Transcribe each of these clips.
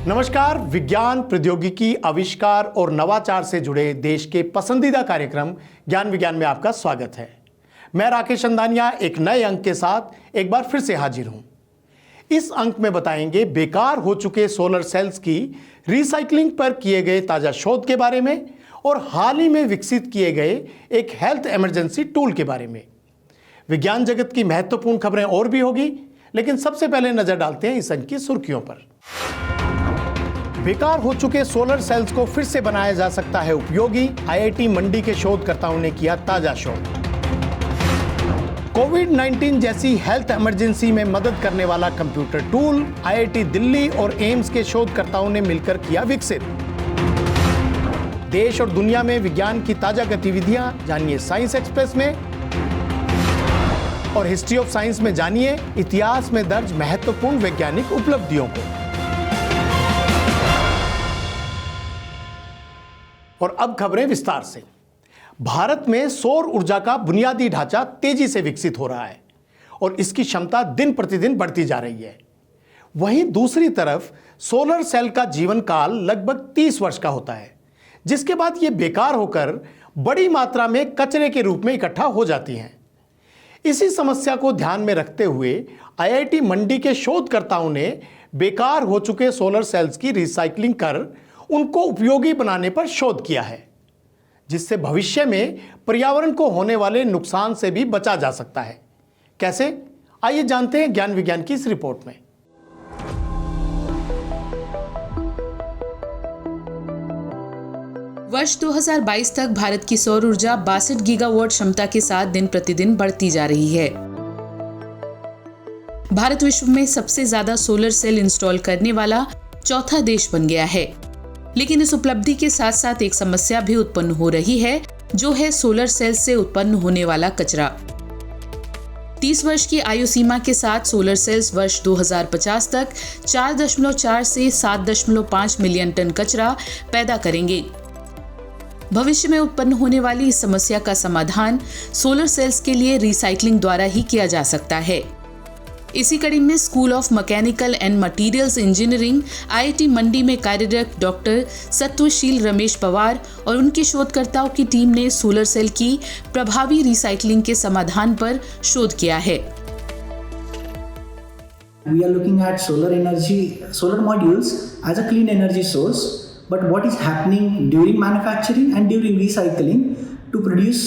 नमस्कार। विज्ञान, प्रौद्योगिकी, आविष्कार और नवाचार से जुड़े देश के पसंदीदा कार्यक्रम ज्ञान विज्ञान में आपका स्वागत है। मैं राकेश अंदानिया एक नए अंक के साथ एक बार फिर से हाजिर हूं। इस अंक में बताएंगे बेकार हो चुके सोलर सेल्स की रिसाइकलिंग पर किए गए ताजा शोध के बारे में और हाल ही में विकसित किए गए एक हेल्थ इमरजेंसी टूल के बारे में। विज्ञान जगत की महत्वपूर्ण खबरें और भी होगी, लेकिन सबसे पहले नजर डालते हैं इस अंक की सुर्खियों पर। बेकार हो चुके सोलर सेल्स को फिर से बनाया जा सकता है उपयोगी, आईआईटी मंडी के शोधकर्ताओं ने किया ताजा शोध। कोविड-19 जैसी हेल्थ इमरजेंसी में मदद करने वाला कंप्यूटर टूल आईआईटी दिल्ली और एम्स के शोधकर्ताओं ने मिलकर किया विकसित। देश और दुनिया में विज्ञान की ताजा गतिविधियां जानिए साइंस एक्सप्रेस में, और हिस्ट्री ऑफ साइंस में जानिए इतिहास में दर्ज महत्वपूर्ण वैज्ञानिक उपलब्धियों को। और अब खबरें विस्तार से। भारत में सौर ऊर्जा का बुनियादी ढांचा तेजी से विकसित हो रहा है और इसकी क्षमता दिन प्रतिदिन बढ़ती जा रही है। वहीं दूसरी तरफ सोलर सेल का जीवन काल लगभग 30 वर्ष का होता है, जिसके बाद ये बेकार होकर बड़ी मात्रा में कचरे के रूप में इकट्ठा हो जाती हैं। इसी समस्या को ध्यान में रखते हुए आईआईटी मंडी के शोधकर्ताओं ने बेकार हो चुके सोलर सेल्स की रिसाइकलिंग कर उनको उपयोगी बनाने पर शोध किया है, जिससे भविष्य में पर्यावरण को होने वाले नुकसान से भी बचा जा सकता है। कैसे? आइए जानते हैं ज्ञान विज्ञान की इस रिपोर्ट में। वर्ष 2022 तक भारत की सौर ऊर्जा 62 गीगावाट क्षमता के साथ दिन प्रतिदिन बढ़ती जा रही है। भारत विश्व में सबसे ज्यादा सोलर सेल इंस्टॉल करने वाला चौथा देश बन गया है। लेकिन इस उपलब्धि के साथ साथ एक समस्या भी उत्पन्न हो रही है, जो है सोलर सेल से उत्पन्न होने वाला कचरा। 30 वर्ष की आयु सीमा के साथ सोलर सेल्स वर्ष 2050 तक 4.4 से 7.5 मिलियन टन कचरा पैदा करेंगे। भविष्य में उत्पन्न होने वाली इस समस्या का समाधान सोलर सेल्स के लिए रिसाइकलिंग द्वारा ही किया जा सकता है। इसी कड़ी में school of mechanical and materials engineering IIT Mandi में कार्यरत डॉक्टर सत्वशील रमेश पवार और उनके शोधकर्ताओं की टीम ने सोलर सेल की प्रभावी रिसाइकलिंग के समाधान पर शोध किया है। We are looking at solar modules as a clean energy source, but what is happening during manufacturing and during recycling to produce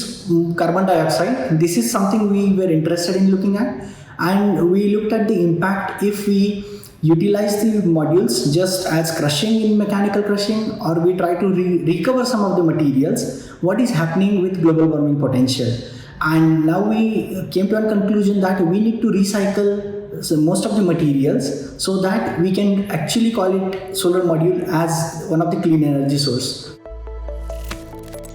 carbon dioxide? This is something we were interested in looking at. And we looked at the impact if we utilize the modules just as crushing in mechanical crushing, or we try to recover some of the materials, what is happening with global warming potential. And now we came to a conclusion that we need to recycle most of the materials so that we can actually call it solar module as one of the clean energy source.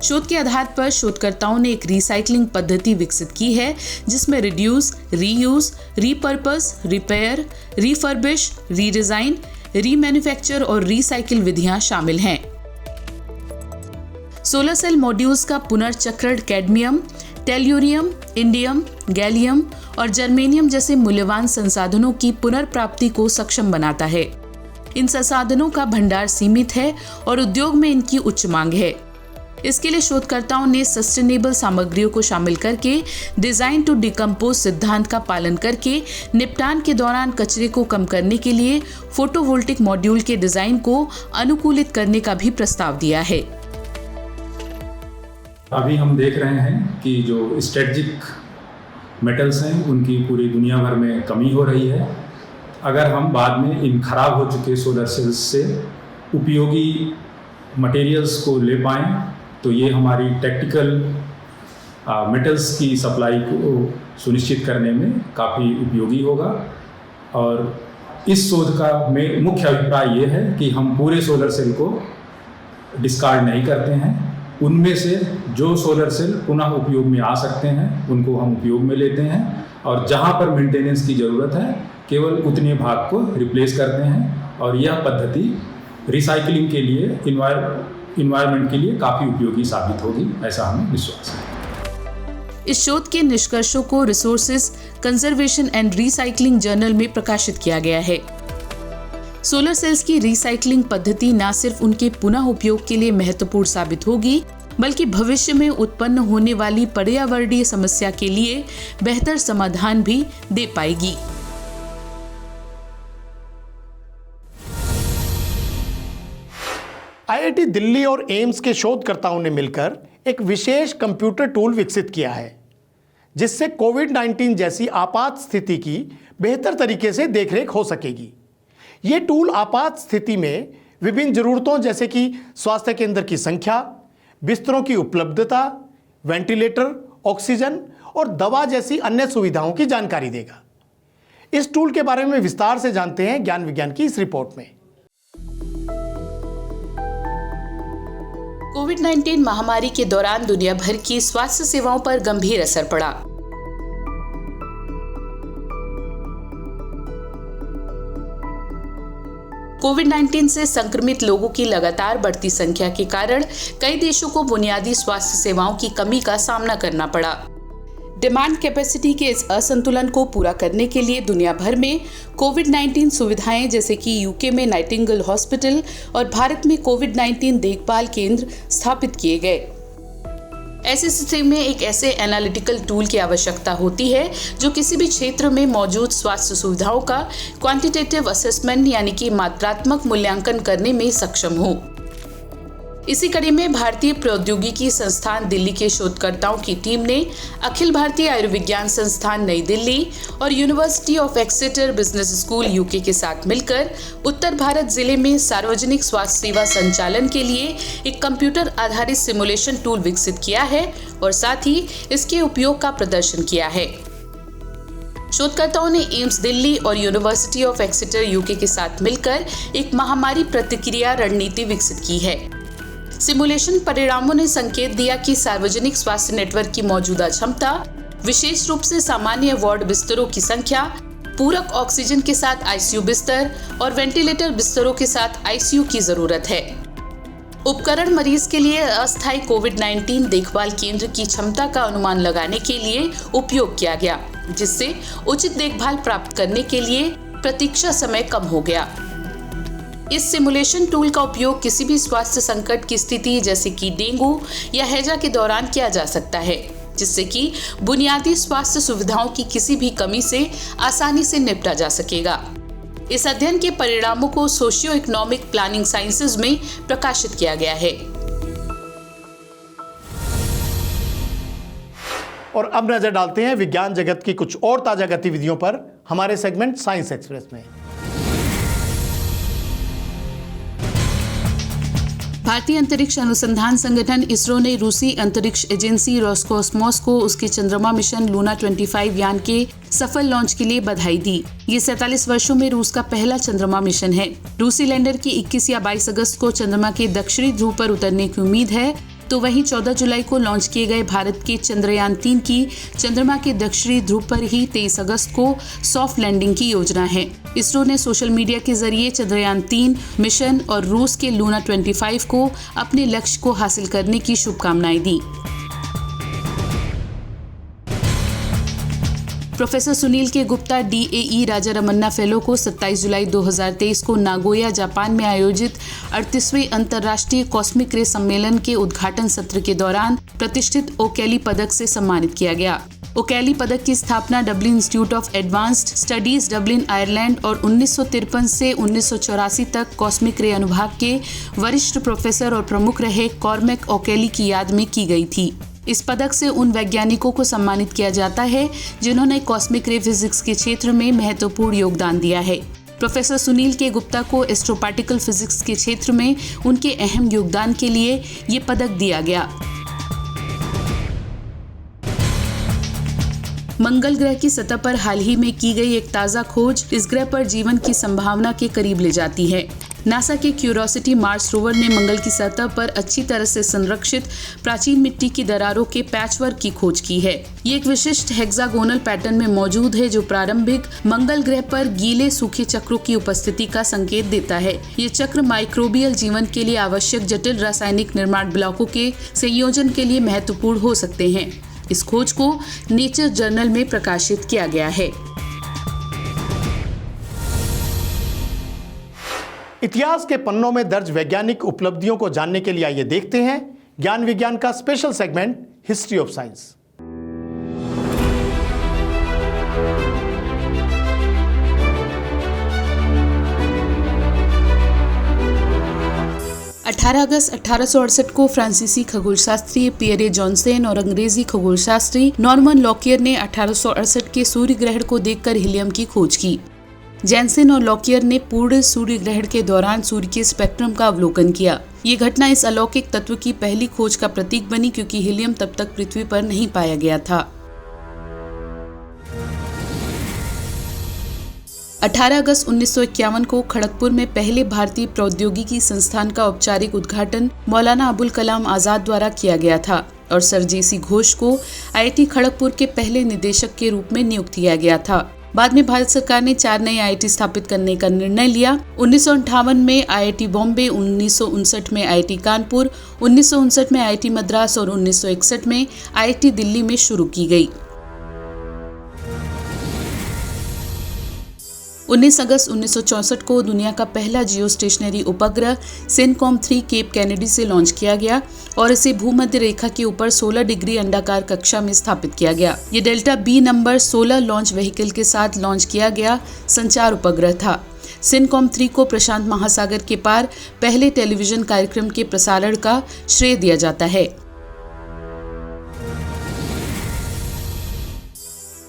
शोध के आधार पर शोधकर्ताओं ने एक recycling पद्धति विकसित की है, जिसमें reduce, reuse, repurpose, repair, refurbish, redesign, remanufacture और रीसाइकिल विधियां शामिल हैं। सोलर सेल मॉड्यूल्स का पुनर्चक्रण कैडमियम, टेल्यूरियम, इंडियम, गैलियम और जर्मेनियम जैसे मूल्यवान संसाधनों की पुनर्प्राप्ति को सक्षम बनाता है। इन संसाधनों का भंडार सीमित है और उद्योग में इनकी उच्च मांग है। इसके लिए शोधकर्ताओं ने सस्टेनेबल सामग्रियों को शामिल करके डिजाइन टू डिकम्पोज सिद्धांत का पालन करके निपटान के दौरान कचरे को कम करने के लिए फोटोवोल्टिक मॉड्यूल के डिजाइन को अनुकूलित करने का भी प्रस्ताव दिया है। अभी हम देख रहे हैं कि जो स्ट्रेटजिक मेटल्स हैं उनकी पूरी दुनिया भर में कमी हो रही है। अगर हम बाद में इन खराब हो चुके सोलर सेल्स से उपयोगी मटेरियल्स को ले पाएँ तो ये हमारी टैक्टिकल मेटल्स की सप्लाई को सुनिश्चित करने में काफ़ी उपयोगी होगा। और इस शोध का में मुख्य अभिप्राय ये है कि हम पूरे सोलर सेल को डिस्कार्ड नहीं करते हैं। उनमें से जो सोलर सेल पुनः उपयोग में आ सकते हैं उनको हम उपयोग में लेते हैं, और जहाँ पर मेंटेनेंस की ज़रूरत है केवल उतने भाग को रिप्लेस करते हैं। और यह पद्धति रिसाइकलिंग के लिए इन्वायरमेंट के लिए काफ़ी उपयोगी साबित होगी, ऐसा हमें विश्वास है। इस शोध के निष्कर्षों को resources conservation and recycling journal में प्रकाशित किया गया है। सोलर सेल्स की रिसाइकलिंग पद्धति न सिर्फ उनके पुनः उपयोग के लिए महत्वपूर्ण साबित होगी, बल्कि भविष्य में उत्पन्न होने वाली पर्यावरणीय समस्या के लिए बेहतर समाधान भी दे पाएगी। आईआईटी दिल्ली और एम्स के शोधकर्ताओं ने मिलकर एक विशेष कंप्यूटर टूल विकसित किया है, जिससे कोविड-19 जैसी आपात स्थिति की बेहतर तरीके से देखरेख हो सकेगी। ये टूल आपात स्थिति में विभिन्न जरूरतों जैसे कि स्वास्थ्य केंद्र की संख्या, बिस्तरों की उपलब्धता, वेंटिलेटर, ऑक्सीजन और दवा जैसी अन्य सुविधाओं की जानकारी देगा। इस टूल के बारे में विस्तार से जानते हैं ज्ञान विज्ञान की इस रिपोर्ट में। कोविड-19 महामारी के दौरान दुनिया भर की स्वास्थ्य सेवाओं पर गंभीर असर पड़ा। कोविड-19 से संक्रमित लोगों की लगातार बढ़ती संख्या के कारण कई देशों को बुनियादी स्वास्थ्य सेवाओं की कमी का सामना करना पड़ा। डिमांड कैपेसिटी के इस असंतुलन को पूरा करने के लिए दुनिया भर में कोविड-19 सुविधाएं जैसे कि यूके में नाइटिंगेल हॉस्पिटल और भारत में कोविड-19 देखभाल केंद्र स्थापित किए गए। ऐसी स्थिति में एक ऐसे एनालिटिकल टूल की आवश्यकता होती है जो किसी भी क्षेत्र में मौजूद स्वास्थ्य सुविधाओं का क्वांटिटेटिव असेसमेंट यानी कि मात्रात्मक मूल्यांकन करने में सक्षम हो। इसी कड़ी में भारतीय प्रौद्योगिकी संस्थान दिल्ली के शोधकर्ताओं की टीम ने अखिल भारतीय आयुर्विज्ञान संस्थान नई दिल्ली और university of Exeter business school UK के साथ मिलकर उत्तर भारत जिले में सार्वजनिक स्वास्थ्य सेवा संचालन के लिए एक कंप्यूटर आधारित सिमुलेशन टूल विकसित किया है और साथ ही इसके उपयोग का प्रदर्शन किया है। शोधकर्ताओं ने एम्स दिल्ली और यूनिवर्सिटी ऑफ एक्सेटर यूके के साथ मिलकर एक महामारी प्रतिक्रिया रणनीति विकसित की है। सिमुलेशन परिणामों ने संकेत दिया कि सार्वजनिक स्वास्थ्य नेटवर्क की मौजूदा क्षमता, विशेष रूप से सामान्य वार्ड बिस्तरों की संख्या, पूरक ऑक्सीजन के साथ आईसीयू बिस्तर और वेंटिलेटर बिस्तरों के साथ आईसीयू की जरूरत है। उपकरण मरीज के लिए अस्थायी कोविड-19 देखभाल केंद्र की क्षमता का अनुमान लगाने के लिए उपयोग किया गया, जिससे उचित देखभाल प्राप्त करने के लिए प्रतीक्षा समय कम हो गया। इस सिमुलेशन टूल का उपयोग किसी भी स्वास्थ्य संकट की स्थिति जैसे कि डेंगू या हैजा के दौरान किया जा सकता है, जिससे कि बुनियादी स्वास्थ्य सुविधाओं की किसी भी कमी से आसानी से निपटा जा सकेगा। इस अध्ययन के परिणामों को सोशियो इकोनॉमिक प्लानिंग साइंसेज में प्रकाशित किया गया है। और अब नजर डालते हैं विज्ञान जगत की कुछ और ताजा गतिविधियों पर हमारे सेगमेंट साइंस एक्सप्रेस में। भारतीय अंतरिक्ष अनुसंधान संगठन इसरो ने रूसी अंतरिक्ष एजेंसी रोसकॉस्मोस को उसके चंद्रमा मिशन लूना 25 यान के सफल लॉन्च के लिए बधाई दी। ये 47 वर्षों में रूस का पहला चंद्रमा मिशन है। रूसी लैंडर की 21 या 22 अगस्त को चंद्रमा के दक्षिणी ध्रुव पर उतरने की उम्मीद है, तो वहीं 14 जुलाई को लॉन्च किए गए भारत के चंद्रयान 3 की चंद्रमा के दक्षिणी ध्रुव पर ही 23 अगस्त को सॉफ्ट लैंडिंग की योजना है। इसरो ने सोशल मीडिया के जरिए चंद्रयान 3 मिशन और रूस के लूना 25 को अपने लक्ष्य को हासिल करने की शुभकामनाएं दी। प्रोफेसर सुनील के गुप्ता DAE राजा रमन्ना फेलो को 27 जुलाई 2023 को नागोया जापान में आयोजित 38वें अंतर्राष्ट्रीय कॉस्मिक रे सम्मेलन के उद्घाटन सत्र के दौरान प्रतिष्ठित ओकेली पदक से सम्मानित किया गया। ओकेली पदक की स्थापना Dublin institute of advanced studies Dublin Ireland और 1953 से 1984 तक कॉस्मिक रे अनुभाग के वरिष्ठ प्रोफेसर और प्रमुख रहे कॉर्मेक ओकेली की याद में की गई थी। इस पदक से उन वैज्ञानिकों को सम्मानित किया जाता है जिन्होंने कॉस्मिक रे फिजिक्स के क्षेत्र में महत्वपूर्ण योगदान दिया है। प्रोफेसर सुनील के गुप्ता को एस्ट्रोपार्टिकल फिजिक्स के क्षेत्र में उनके अहम योगदान के लिए ये पदक दिया गया। मंगल ग्रह की सतह पर हाल ही में की गई एक ताज़ा खोज इस ग्रह पर जीवन की संभावना के करीब ले जाती है। नासा के क्यूरोसिटी मार्स रोवर ने मंगल की सतह पर अच्छी तरह से संरक्षित प्राचीन मिट्टी की दरारों के पैचवर्क की खोज की है। ये एक विशिष्ट हेक्सागोनल पैटर्न में मौजूद है जो प्रारंभिक मंगल ग्रह पर गीले सूखे चक्रों की उपस्थिति का संकेत देता है। ये चक्र माइक्रोबियल जीवन के लिए आवश्यक जटिल रासायनिक निर्माण ब्लॉकों के संयोजन के लिए महत्वपूर्ण हो सकते हैं। इस खोज को नेचर जर्नल में प्रकाशित किया गया है। इतिहास के पन्नों में दर्ज वैज्ञानिक उपलब्धियों को जानने के लिए आइए देखते हैं ज्ञान विज्ञान का special segment history of science. अगस्त 1868 को फ्रांसीसी खगोलशास्त्री पियरे जॉनसन और अंग्रेजी खगोलशास्त्री नॉर्मन लॉकियर ने 1868 के सूर्य ग्रहण को देखकर हीलियम की खोज की। जैनसन और लॉकियर ने पूर्ण सूर्य ग्रहण के दौरान सूर्य के स्पेक्ट्रम का अवलोकन किया। ये घटना इस अलौकिक तत्व की पहली खोज का प्रतीक बनी, क्योंकि हीलियम तब तक पृथ्वी पर नहीं पाया गया था। 18 अगस्त 1951 को खड़गपुर में पहले भारतीय प्रौद्योगिकी संस्थान का औपचारिक उद्घाटन मौलाना अबुल कलाम आजाद द्वारा किया गया था और सर जेसी घोष को आईआईटी खड़गपुर के पहले निदेशक के रूप में नियुक्त किया गया था। बाद में भारत सरकार ने 4 नए आईआईटी स्थापित करने का निर्णय लिया। 1958 में आईआईटी बॉम्बे, 1959 में आईआईटी कानपुर, 1959 में आईआईटी मद्रास और 1961 में आईआईटी दिल्ली में शुरू की गई। 19 अगस्त 1964 को दुनिया का पहला जियो स्टेशनरी उपग्रह सेनकॉम 3 केप कैनेडी से लॉन्च किया गया और इसे भूमध्य रेखा के ऊपर 16 डिग्री अंडाकार कक्षा में स्थापित किया गया। ये delta B number 16 launch vehicle के साथ लॉन्च किया गया संचार उपग्रह था। सेनकॉम 3 को प्रशांत महासागर के पार पहले टेलीविजन कार्यक्रम के प्रसारण का श्रेय दिया जाता है।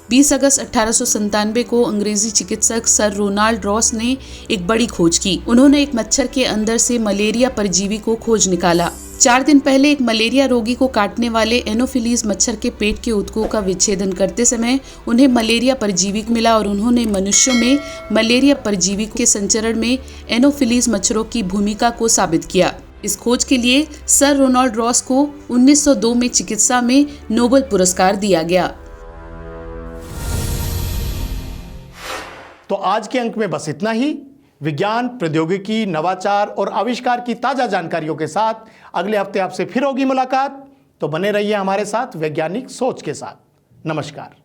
20 अगस्त 1897 को अंग्रेजी चिकित्सक सर रोनाल्ड रॉस ने एक बड़ी खोज की। उन्होंने एक मच्छर के अंदर से मलेरिया परजीवी को खोज निकाला। 4 दिन पहले एक मलेरिया रोगी को काटने वाले एनोफिलीज मच्छर के पेट के ऊतकों का विच्छेदन करते समय उन्हें मलेरिया परजीवी मिला और उन्होंने मनुष्यों में मलेरिया परजीवी के संचरण में एनोफिलीज मच्छरों की भूमिका को साबित किया। इस खोज के लिए सर रोनाल्ड रॉस को 1902 में चिकित्सा में नोबेल पुरस्कार दिया गया। तो आज के अंक में बस इतना ही। विज्ञान, प्रौद्योगिकी, नवाचार और आविष्कार की ताजा जानकारियों के साथ अगले हफ्ते आपसे फिर होगी मुलाकात। तो बने रहिए हमारे साथ वैज्ञानिक सोच के साथ। नमस्कार।